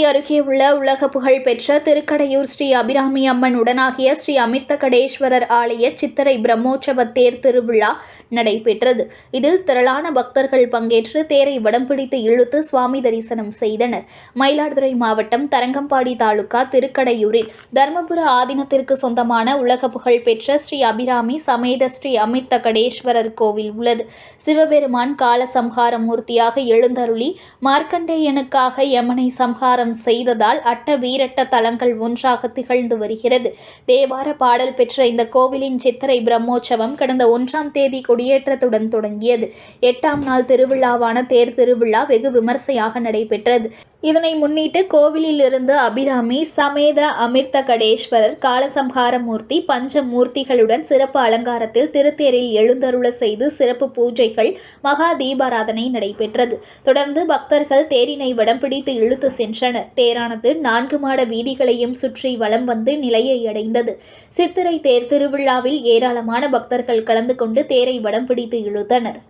மார்க்கண்டி அருகே உள்ள உலக புகழ் பெற்ற திருக்கடையூர் ஸ்ரீ அபிராமி அம்மன் உடனாகிய ஸ்ரீ அமிர்தகடேஸ்வரர் ஆலய சித்திரை பிரம்மோற்சவ தேர் திருவிழா நடைபெற்றது. இதில் திரளான பக்தர்கள் பங்கேற்று தேரை வடம் பிடித்து இழுத்து சுவாமி தரிசனம் செய்தனர். மயிலாடுதுறை மாவட்டம் தரங்கம்பாடி தாலுகா திருக்கடையூரில் தர்மபுர ஆதீனத்திற்கு சொந்தமான உலக புகழ் பெற்ற ஸ்ரீ அபிராமி சமேத ஸ்ரீ அமிர்தகடேஸ்வரர் கோவில் உள்ளது. சிவபெருமான் காலசம்ஹார மூர்த்தியாக எழுந்தருளி மார்க்கண்டேயனுக்காக யமனை சம்ஹாரம் செய்ததால் அட்ட வீரட்ட தலங்கள் ஒன்றாக திகழ்ந்து வருகிறது. தேவார பாடல் பெற்ற இந்த கோவிலின் சித்திரை பிரம்மோற்சவம் கடந்த 1ஆம் தேதி கொடியேற்றத்துடன் தொடங்கியது. 8ஆம் நாள் திருவிழாவான தேர் திருவிழா வெகு விமர்சையாக நடைபெற்றது. இதனை முன்னிட்டு கோவிலில் இருந்து அபிராமி சமேத அமிர்தகடேஸ்வரர் காலசம்ஹார மூர்த்தி பஞ்சமூர்த்திகளுடன் சிறப்பு அலங்காரத்தில் திருத்தேரில் எழுந்தருள செய்து சிறப்பு பூஜைகள் மகா தீபாராதனை நடைபெற்றது. தொடர்ந்து பக்தர்கள் தேரினை வடம் பிடித்து இழுத்து சென்றனர். தேரானது 4 மாட வீதிகளையும் சுற்றி வலம் வந்து நிலையை அடைந்தது. சித்திரை தேர் திருவிழாவில் ஏராளமான பக்தர்கள் கலந்து கொண்டு தேரை வடம் பிடித்து இழுத்தனர்.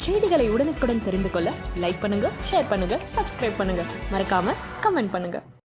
செய்திகளை உடனுக்குடன் தெரிந்து கொள்ள லைக் பண்ணுங்க, ஷேர் பண்ணுங்க, சப்ஸ்கிரைப் பண்ணுங்க, மறக்காம கமெண்ட் பண்ணுங்க.